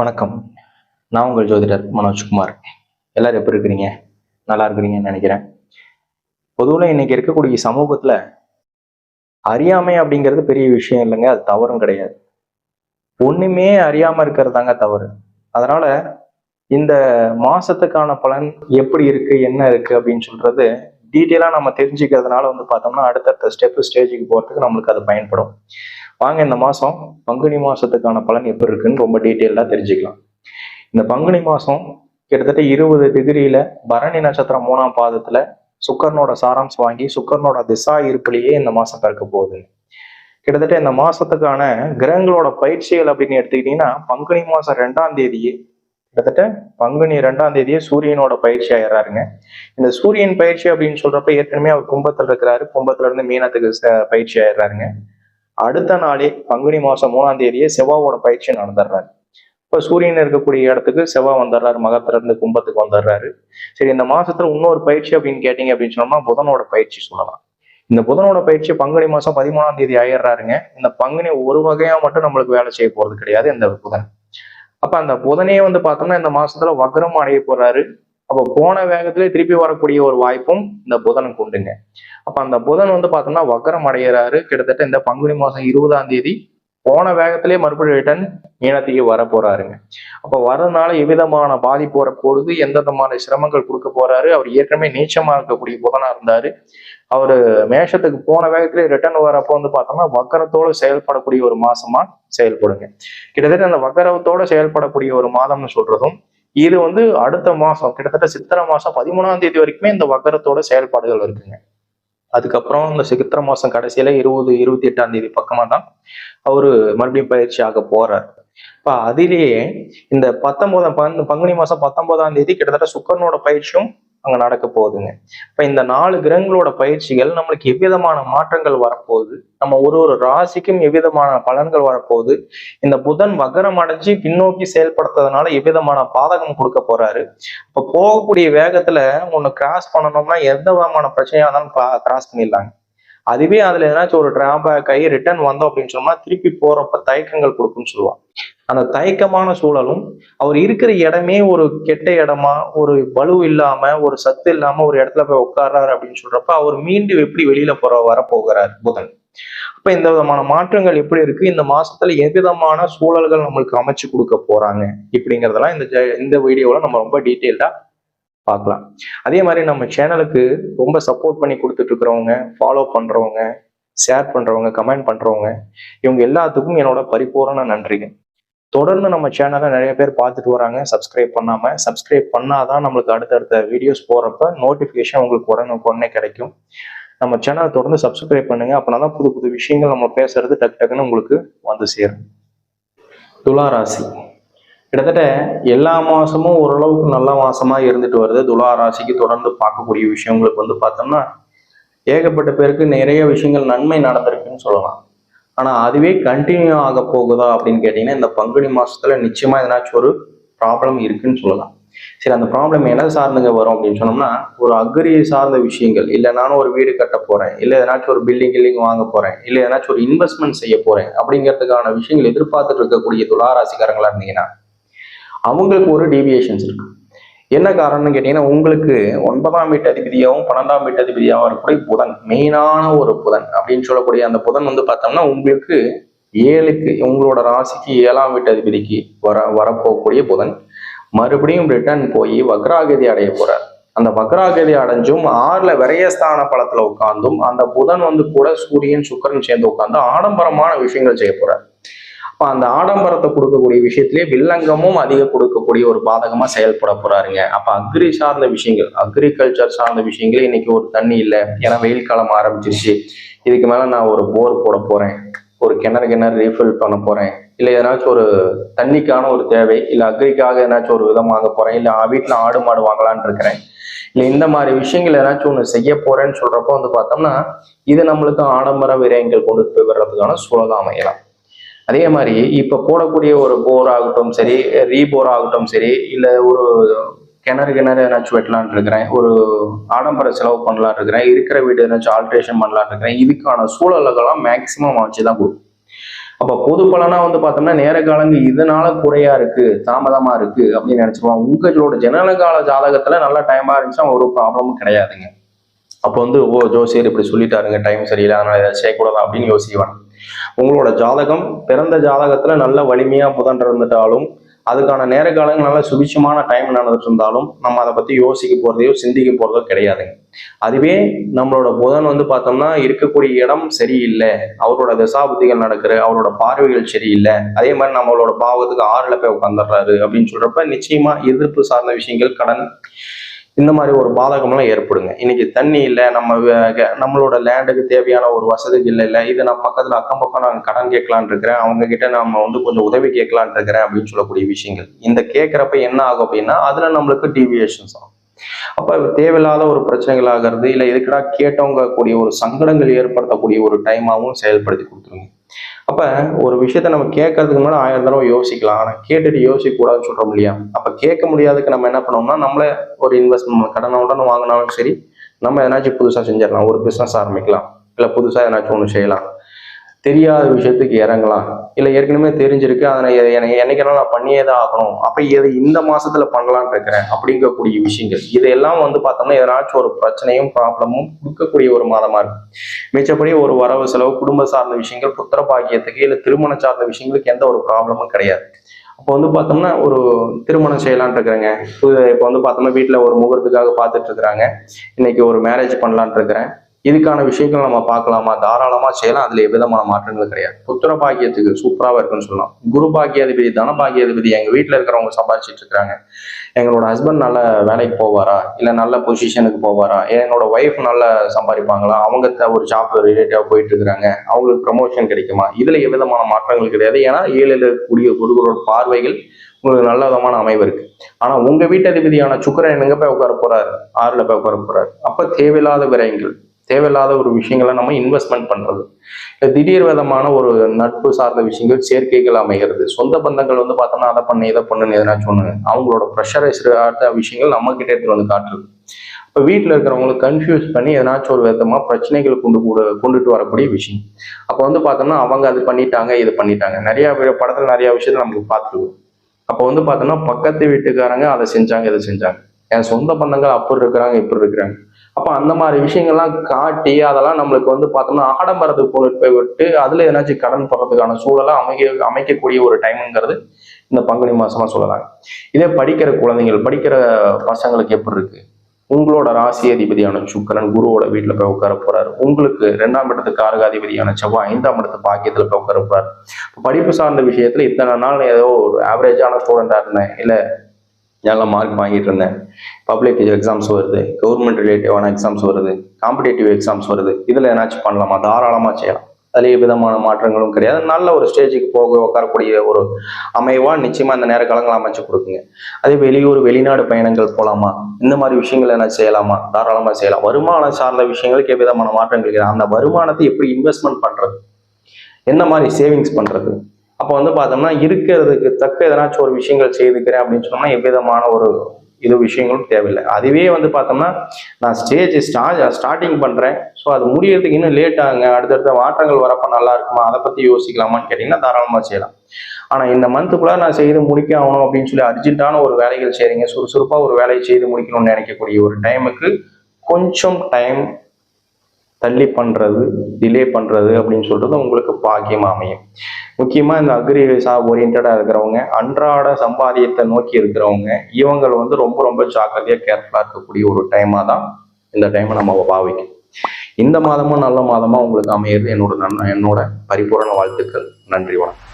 வணக்கம். நான் உங்கள் ஜோதிடர் மனோஜ்குமார். எல்லாரும் எப்படி இருக்கிறீங்க? நல்லா இருக்கிறீங்கன்னு நினைக்கிறேன். பொதுவில் இன்னைக்கு இருக்கக்கூடிய சமூகத்துல அறியாமை அப்படிங்கிறது பெரிய விஷயம் இல்லைங்க, அது தவறும் கிடையாது. ஒண்ணுமே அறியாம இருக்கிறது தாங்க தவறு. அதனால இந்த மாசத்துக்கான பலன் எப்படி இருக்கு, என்ன இருக்கு அப்படின்னு சொல்றது டீட்டெயிலா நம்ம தெரிஞ்சுக்கிறதுனால பார்த்தோம்னா அடுத்தடுத்த ஸ்டேஜுக்கு போறதுக்கு நம்மளுக்கு அது பயன்படும். வாங்க இந்த மாசம் பங்குனி மாசத்துக்கான பலன் எப்படி இருக்குன்னு ரொம்ப டீட்டெயிலா தெரிஞ்சுக்கலாம். இந்த பங்குனி மாசம் கிட்டத்தட்ட 20 டிகிரியில பரணி நட்சத்திரம் 3ஆம் பாதத்துல சுக்கரனோட சாராம்சம் வாங்கி சுக்கரனோட திசா இருப்பிலேயே இந்த மாசம் பிறக்க போகுது. கிட்டத்தட்ட இந்த மாசத்துக்கான கிரகங்களோட பயிற்சிகள் அப்படின்னு எடுத்துக்கிட்டீங்கன்னா பங்குனி மாசம் 2ஆம் தேதியே கிட்டத்தட்ட பங்குனி 2ஆம் தேதியே சூரியனோட பயிற்சி ஆயிடுறாருங்க. இந்த சூரியன் பயிற்சி அப்படின்னு சொல்றப்ப ஏற்கனவே அவர் கும்பத்துல இருக்கிறாரு, கும்பத்துல இருந்து மீனத்துக்கு பயிற்சி ஆயிடுறாருங்க. அடுத்த நாளே பங்குனி மாசம் 3ஆம் தேதியே செவ்வாவோட பயிற்சி நடந்துடுறாரு. இப்ப சூரியன் இருக்கக்கூடிய இடத்துக்கு செவ்வாய் வந்துடுறாரு, மகத்துல இருந்து கும்பத்துக்கு வந்துடுறாரு. சரி, இந்த மாசத்துல இன்னொரு பயிற்சி அப்படின்னு கேட்டீங்க அப்படின்னு சொன்னோம்னா புதனோட பயிற்சி சொல்லலாம். இந்த புதனோட பயிற்சி பங்குனி மாசம் 13ஆம் தேதி ஆயிடுறாருங்க. இந்த பங்குனி ஒரு வகையா மட்டும் நம்மளுக்கு வேலை செய்ய போறது கிடையாது இந்த புதன். அப்ப அந்த புதனே பார்த்தோம்னா இந்த மாசத்துல வக்ரம் அடைய போறாரு. அப்ப போன வேகத்திலே திருப்பி வரக்கூடிய ஒரு வாய்ப்பும் இந்த புதனுக்கு உண்டுங்க. அப்ப அந்த புதன் பார்த்தோம்னா வக்ரம் அடைகிறாரு. கிட்டத்தட்ட இந்த பங்குனி மாசம் 20ஆம் தேதி போன வேகத்திலே மறுபடியும் ரிட்டர்ன் மீனத்துக்கு வர போறாருங்க. அப்ப வர்றதுனால எவ்விதமான பாதிப்பு வரப்போகுது, எந்த விதமான சிரமங்கள் கொடுக்க போறாரு. அவர் ஏற்கனவே நீச்சமா இருக்கக்கூடிய புதனா இருந்தாரு. அவரு மேஷத்துக்கு போன வேகத்திலே ரிட்டர்ன் வரப்போ பார்த்தோம்னா வக்கரத்தோடு செயல்படக்கூடிய ஒரு மாசமா செயல்படுங்க. கிட்டத்தட்ட அந்த வக்கரத்தோட செயல்படக்கூடிய ஒரு மாதம்னு சொல்றதும் இது அடுத்த மாசம் கிட்டத்தட்ட சித்திரை மாசம் 13ஆம் தேதி வரைக்குமே இந்த வக்கரத்தோட செயல்பாடுகள் இருக்குங்க. அதுக்கப்புறம் இந்த சித்திரை மாசம் கடைசியில 28ஆம் தேதி பக்கமா தான் அவரு மறுபடியும் பயிற்சி ஆக போறார். இப்ப அதிலேயே இந்த பங்குனி மாசம் 19ஆம் தேதி கிட்டத்தட்ட சுக்கரனோட பயிற்சியும் அங்க நடக்க போகுதுங்க. இப்ப இந்த 4 கிரகங்களோட பயிற்சிகள் நம்மளுக்கு எவ்விதமான மாற்றங்கள் வரப்போகுது, நம்ம ஒரு ராசிக்கும் எவ்விதமான பலன்கள் வரப்போகுது, இந்த புதன் வக்ரம் அடைஞ்சு பின்னோக்கி செயல்படுத்துறதுனால எவ்விதமான பாதகம் கொடுக்க போறாரு. இப்ப போகக்கூடிய வேகத்துல ஒண்ணு கிராஸ் பண்ணணும்னா எந்த விதமான பிரச்சனையா இருந்தாலும் கிராஸ் பண்ணிடலாங்க. அதுவே அதுல ஏதாச்சும் ஒரு டிராபேக் ஆகி ரிட்டர்ன் வந்தோம் அப்படின்னு சொன்னா திருப்பி போறப்ப தயக்கங்கள் கொடுக்கும்னு சொல்லுவாங்க. அந்த தயக்கமான சூழலும் அவர் இருக்கிற இடமே ஒரு கெட்ட இடமா, ஒரு வலு இல்லாம, ஒரு சத்து இல்லாம ஒரு இடத்துல போய் உட்கார்றாரு அப்படின்னு சொல்றப்ப அவர் மீண்டும் எப்படி வெளியில வரப்போகிறார் புதன். அப்ப இந்த விதமான மாற்றங்கள் எப்படி இருக்கு, இந்த மாசத்துல எவ்விதமான சூழல்கள் நம்மளுக்கு அமைச்சு கொடுக்க போறாங்க இப்படிங்கிறதெல்லாம் இந்த வீடியோல நம்ம ரொம்ப டீட்டெயில்டா பார்க்கலாம். அதே மாதிரி நம்ம சேனலுக்கு ரொம்ப சப்போர்ட் பண்ணி கொடுத்துட்டு இருக்கிறவங்க, ஃபாலோ பண்றவங்க, ஷேர் பண்றவங்க, கமெண்ட் பண்றவங்க, இவங்க எல்லாத்துக்கும் என்னோட பரிபூரண நன்றிங்க. தொடர்ந்து நம்ம சேனலை நிறைய பேர் பார்த்துட்டு வராங்க. சப்ஸ்கிரைப் பண்ணாதான் நம்மளுக்கு அடுத்தடுத்த வீடியோஸ் போறப்ப நோட்டிபிகேஷன் உங்களுக்கு உடனே கிடைக்கும். நம்ம சேனலை தொடர்ந்து சப்ஸ்கிரைப் பண்ணுங்க. அப்படின்னாதான் புது புது விஷயங்கள் நம்ம பேசுறது டக்குன்னு உங்களுக்கு வந்து சேரும். துலா ராசி கிட்டத்தட்ட எல்லா மாசமும் ஓரளவுக்கு நல்ல மாசமா இருந்துட்டு வருது. துலா ராசிக்கு தொடர்ந்து பார்க்கக்கூடிய விஷயங்களுக்கு பார்த்தோம்னா ஏகப்பட்ட பேருக்கு நிறைய விஷயங்கள் நன்மை நடந்திருக்குன்னு சொல்லலாம். ஆனா அதுவே கண்டினியூ ஆக போகுதா அப்படின்னு கேட்டீங்கன்னா இந்த பங்குனி மாசத்துல நிச்சயமா எதனாச்சும் ஒரு ப்ராப்ளம் இருக்குன்னு சொல்லலாம். சரி, அந்த ப்ராப்ளம் என்ன சார்ந்துங்க வரும் அப்படின்னு சொன்னோம்னா ஒரு அக்ரி சார்ந்த விஷயங்கள், இல்லை நானும் ஒரு வீடு கட்ட போறேன், இல்லை எதனாச்சும் ஒரு பில்டிங் வாங்க போறேன், இல்லை எதனாச்சும் ஒரு இன்வெஸ்ட்மெண்ட் செய்ய போறேன் அப்படிங்கிறதுக்கான விஷயங்கள் எதிர்பார்த்துட்டு இருக்கக்கூடிய துளாராசிக்காரங்களா இருந்தீங்கன்னா அவங்களுக்கு ஒரு டீவியேஷன்ஸ் இருக்கு. என்ன காரணம்னு கேட்டீங்கன்னா உங்களுக்கு 9ஆம் வீட்டு அதிபதியாகவும் 12ஆம் வீட்டு அதிபதியாகவும் இருக்கக்கூடிய புதன், மெயினான ஒரு புதன் அப்படின்னு சொல்லக்கூடிய அந்த புதன் பார்த்தோம்னா உங்களுக்கு 7க்கு உங்களோட ராசிக்கு 7ஆம் வீட்டு அதிபதிக்கு வரப்போகக்கூடிய புதன் மறுபடியும் ரிட்டர்ன் போய் வக்ராகதி அடைய போறார். அந்த வக்ராகதி அடைஞ்சும் 6ல விரயஸ்தான பலத்துல உட்கார்ந்தும் அந்த புதன் கூட சூரியன் சுக்கரன் சேர்ந்து உட்கார்ந்து ஆடம்பரமான விஷயங்கள் செய்ய போறார். அந்த ஆடம்பரத்தை கொடுக்கக்கூடிய விஷயத்திலேயே வில்லங்கமும் அதிக கொடுக்கக்கூடிய ஒரு பாதகமா செயல்பட போறாருங்க. அப்ப அக்ரி சார்ந்த விஷயங்கள், அக்ரிகல்ச்சர் சார்ந்த விஷயங்களே இன்னைக்கு ஒரு தண்ணி இல்லை, ஏன்னா வெயில் காலம் ஆரம்பிச்சிருச்சு, இதுக்கு மேல நான் ஒரு போர் போட போறேன், ஒரு கிணறு ரீஃபில் பண்ண போறேன், இல்லை ஏதாச்சும் ஒரு தண்ணிக்கான ஒரு தேவை, இல்லை அக்ரிக்காக ஏதாச்சும் ஒரு விதம் வாங்க போறேன், இல்லை வீட்டுல ஆடு மாடு வாங்கலான்னு இருக்கிறேன், இல்லை இந்த மாதிரி விஷயங்கள் ஏதாச்சும் ஒண்ணு செய்ய போறேன்னு சொல்றப்போ பார்த்தோம்னா இது நம்மளுக்கு ஆடம்பர விரயங்கள் கொண்டு போய் வர்றதுக்கான சூழல் அமையலாம். அதே மாதிரி இப்ப போடக்கூடிய ஒரு போர் ஆகட்டும் சரி, ரீபோர் ஆகட்டும் சரி, இல்ல ஒரு கிணறு ஏதாச்சும் வெட்டலான் இருக்கிறேன், ஒரு ஆடம்பர செலவு பண்ணலான் இருக்கிறேன், இருக்கிற வீடு ஏதாச்சும் ஆல்ட்ரேஷன் பண்ணலான் இருக்கிறேன், இதுக்கான சூழல்கள்லாம் மேக்சிமம் வச்சுதான் கொடுக்கும். அப்ப பொது பலனா வந்து பார்த்தோம்னா நேர காலங்கள் இதனால குறையா இருக்கு, தாமதமா இருக்கு அப்படின்னு நினைச்சிருவாங்க. உங்களோட ஜனன கால ஜாதகத்துல நல்ல டைமா இருந்துச்சுன்னா ஒரு ப்ராப்ளமும் கிடையாதுங்க. அப்போ வந்து ஜோசியர் இப்படி சொல்லிட்டாருங்க, டைம் சரியில்லை, அதனால இதை செய்யக்கூடாது அப்படின்னு யோசிக்குவாங்க. உங்களோட ஜாதகம் பிறந்த ஜாதகத்துல நல்ல வலிமையா புதன் இருந்துட்டாலும், அதுக்கான நேர காலங்கள் நல்ல சுபிட்சமான டைம் நடந்துட்டு இருந்தாலும் நம்ம அதை பத்தி யோசிக்க போறதையோ சிந்திக்க போறதோ கிடையாதுங்க. அதுவே நம்மளோட புதன் வந்து பார்த்தோம்னா இருக்கக்கூடிய இடம் சரியில்லை, அவரோட தசாபுத்திகள் நடக்குது, அவரோட பார்வைகள் சரியில்லை, அதே மாதிரி நம்மளோட பாவத்துக்கு 6ல போய் உட்காந்துடுறாரு அப்படின்னு சொல்றப்ப நிச்சயமா எதிர்ப்பு சார்ந்த விஷயங்கள், கடன், இந்த மாதிரி ஒரு பாதகம்லாம் ஏற்படுங்க. இன்னைக்கு தண்ணி இல்லை, நம்மளோட லேண்டுக்கு தேவையான ஒரு வசதிகள் இல்லை, இது நான் பக்கத்துல அக்கம் பக்கம் நான் கடன் கேட்கலான் இருக்கிறேன், அவங்க கிட்ட நம்ம வந்து கொஞ்சம் உதவி கேட்கலான் இருக்கிறேன் அப்படின்னு சொல்லக்கூடிய விஷயங்கள் இந்த கேட்கிறப்ப என்ன ஆகும் அப்படின்னா அதுல நம்மளுக்கு டீவியேஷன்ஸ் ஆகும். அப்ப தேவையில்லாத ஒரு பிரச்சனைகள் ஆகிறது, இல்லை எதுக்கடா கேட்டவங்க கூடிய ஒரு சங்கடங்கள் ஏற்படுத்தக்கூடிய ஒரு டைமாகவும் செயல்படுத்தி கொடுத்துருங்க. அப்ப ஒரு விஷயத்த நம்ம கேட்கறதுக்கு முன்னாடி 1000 தடவை யோசிக்கலாம். ஆனா கேட்டுட்டு யோசிக்க கூடாதுன்னு சொல்றோம் இல்லையா? அப்ப கேட்க முடியாதுக்கு நம்ம என்ன பண்ணோம்னா நம்மளே ஒரு இன்வெஸ்ட்மெண்ட் கடனை உடனே வாங்கினாலும் சரி, நம்ம எதனாச்சும் புதுசா செஞ்சிடலாம், ஒரு பிசினஸ் ஆரம்பிக்கலாம், இல்ல புதுசா எதனாச்சும் ஒண்ணு செய்யலாம், தெரியாத விஷயத்துக்கு இறங்கலாம், இல்ல ஏற்கனவே தெரிஞ்சிருக்கு அதை என்னைக்குனாலும் நான் பண்ணியே தான் ஆகணும், அப்ப இதை இந்த மாசத்துல பண்ணலான்னு இருக்கிறேன் அப்படிங்கக்கூடிய விஷயங்கள் இதெல்லாம் வந்து பார்த்தோம்னா எதனாச்சும் ஒரு பிரச்சனையும் ப்ராப்ளமும் கொடுக்கக்கூடிய ஒரு மாதமா இருக்கு. மிச்சப்படி ஒரு வரவு செலவு, குடும்ப சார்ந்த விஷயங்கள், புத்திர பாக்கியத்துக்கு இல்ல திருமண சார்ந்த விஷயங்களுக்கு எந்த ஒரு ப்ராப்ளமும் கிடையாது. அப்போ வந்து பார்த்தோம்னா ஒரு திருமணம் செய்யலான் இருக்கிறேங்க, இப்போ வந்து பார்த்தோம்னா வீட்டில் ஒரு முகூர்த்துக்காக பார்த்துட்டு இருக்கிறாங்க, இன்னைக்கு ஒரு மேரேஜ் பண்ணலான் இருக்கிறேன், இதுக்கான விஷயங்கள் நம்ம பார்க்கலாமா, தாராளமா செய்யலாம், அதுல எவ்விதமான மாற்றங்களும் கிடையாது. புத்திர பாக்கியத்துக்கு சூப்பராக இருக்குன்னு சொல்லலாம். குரு பாக்கியாதிபதி, தன பாக்கியாதிபதி எங்க வீட்டுல இருக்கிறவங்க சம்பாதிச்சிட்டு இருக்காங்க, எங்களோட ஹஸ்பண்ட் நல்ல வேலைக்கு போவாரா, இல்ல நல்ல பொசிஷனுக்கு போவாரா, என்னோட ஒய்ஃப் நல்லா சம்பாதிப்பாங்களா, அவங்க ஒரு ஜாப் ரிலேட்டிவா போயிட்டு இருக்கிறாங்க, அவங்களுக்கு ப்ரமோஷன் கிடைக்குமா, இதுல எவ்விதமான மாற்றங்கள் கிடையாது. ஏன்னா 7 கூடிய குருகளோட பார்வைகள் உங்களுக்கு நல்ல விதமான அமைவு இருக்கு. ஆனா உங்க வீட்டதிபதியான சுக்கிரன் எங்க போய் உட்கார போறாரு, 6ல போய் உட்கார போறாரு. அப்ப தேவையில்லாத விரயங்கள், தேவையில்லாத ஒரு விஷயங்களை நம்ம இன்வெஸ்ட்மெண்ட் பண்றது, திடீர் விதமான ஒரு நட்பு சார்ந்த விஷயங்கள், சேர்க்கைகள் அமைகிறது, சொந்த பந்தங்கள் வந்து பார்த்தோம்னா அதை பண்ணு இதை பண்ணுன்னு எதனாச்சும் ஒண்ணு அவங்களோட ப்ரெஷரைஸ் விஷயங்கள் நம்ம கிட்ட எடுத்துட்டு வந்து காட்டுறது. இப்போ வீட்டில் இருக்கிறவங்களுக்கு கன்ஃபியூஸ் பண்ணி எதனாச்சும் ஒரு விதமா பிரச்சனைகள் கொண்டுட்டு வரக்கூடிய விஷயம். அப்போ வந்து பார்த்தோம்னா அவங்க அது பண்ணிட்டாங்க இது பண்ணிட்டாங்க, நிறைய படத்துல நிறைய விஷயத்த நமக்கு பார்த்துருவோம். அப்போ வந்து பார்த்தோம்னா பக்கத்து வீட்டுக்காரங்க அதை செஞ்சாங்க இதை செஞ்சாங்க, என் சொந்த பந்தங்கள் அப்படி இருக்கிறாங்க இப்படி இருக்கிறாங்க. அப்ப அந்த மாதிரி விஷயங்கள்லாம் காட்டி அதெல்லாம் நம்மளுக்கு வந்து பார்த்தோம்னா ஆடம்பரத்துக்கு கொண்டு போய் விட்டு அதுல ஏதாச்சும் கடன் போடுறதுக்கான சூழலை அமைக்கக்கூடிய ஒரு டைம்ங்கிறது இந்த பங்குனி மாசமா சொல்லலாம். இதே படிக்கிற குழந்தைகள், படிக்கிற பசங்களுக்கு எப்படி இருக்கு, உங்களோட ராசி அதிபதியான சுக்கிரன் குருவோட வீட்டுல போய் உட்கார போறாரு, உங்களுக்கு 2ஆம் இடத்துக்கு காரகாதிபதியான செவ்வாய் 5ஆம் இடத்து பாக்கியத்துல போய் உட்கார போறாரு. படிப்பு சார்ந்த விஷயத்துல இத்தனை நாள் ஏதோ ஒரு ஆவரேஜான ஸ்டூடெண்டா இருந்தேன், இல்ல நல்ல மார்க் வாங்கிட்டு இருந்தேன், பப்ளிக் எக்ஸாம்ஸ் வருது, கவர்மெண்ட் ரிலேட்டிவான எக்ஸாம்ஸ் வருது, காம்படேட்டிவ் எக்ஸாம்ஸ் வருது, இதுல ஏதாச்சும் பண்ணலாமா, தாராளமா செய்யலாம், அதுல விதமான மாற்றங்களும் கிடையாது. நல்ல ஒரு ஸ்டேஜுக்கு போக உட்காரக்கூடிய ஒரு அமைவா நிச்சயமா இந்த நேர காலங்கள் அமைச்சு கொடுக்குங்க. அதே வெளியூர் வெளிநாடு பயணங்கள் போலாமா, இந்த மாதிரி விஷயங்கள் என்ன செய்யலாமா, தாராளமா செய்யலாம். வருமானம் சார்ந்த விஷயங்களுக்கு எவ்விதமான மாற்றங்கள், அந்த வருமானத்தை எப்படி இன்வெஸ்ட்மெண்ட் பண்றது, என்ன மாதிரி சேவிங்ஸ் பண்றது, அப்போ வந்து பார்த்தோம்னா இருக்கிறதுக்கு தக்க எதனாச்சும் ஒரு விஷயங்கள் செய்துக்கிறேன் அப்படின்னு சொன்னோம்னா எவ்விதமான ஒரு இது விஷயங்களும் தேவையில்லை. அதுவே வந்து பார்த்தோம்னா நான் ஸ்டார்டிங் பண்றேன், ஸோ அது முடியறதுக்கு இன்னும் லேட் ஆகுங்க, அடுத்தடுத்த மாற்றங்கள் வரப்ப நல்லா இருக்குமா, அதை பத்தி யோசிக்கலாமான்னு கேட்டீங்கன்னா தாராளமா செய்யலாம். ஆனா இந்த மந்த்துக்குள்ள நான் செய்து முடிக்க ஆகணும் அப்படின்னு சொல்லி அர்ஜென்ட்டான ஒரு வேலைகள் செய்றீங்க, சுறுசுறுப்பா ஒரு வேலையை செய்து முடிக்கணும்னு நினைக்கக்கூடிய ஒரு டைமுக்கு கொஞ்சம் டைம் தள்ளி பண்றது, டிலே பண்றது அப்படின்னு சொல்றது உங்களுக்கு பாக்கியமா அமையும். முக்கியமா இந்த அக்ரி ஓரியன்டா இருக்கிறவங்க, அன்றாட சம்பாதியத்தை நோக்கி இருக்கிறவங்க, இவங்க வந்து ரொம்ப ரொம்ப ஜாக்கிரதையா கேர்ஃபுல்லா இருக்கக்கூடிய ஒரு டைமா தான் இந்த டைமை நம்ம பாவிக்கும். இந்த மாதமும் நல்ல மாதமா உங்களுக்கு அமையிறது என்னோட பரிபூரண வாழ்த்துக்கள். நன்றி, வணக்கம்.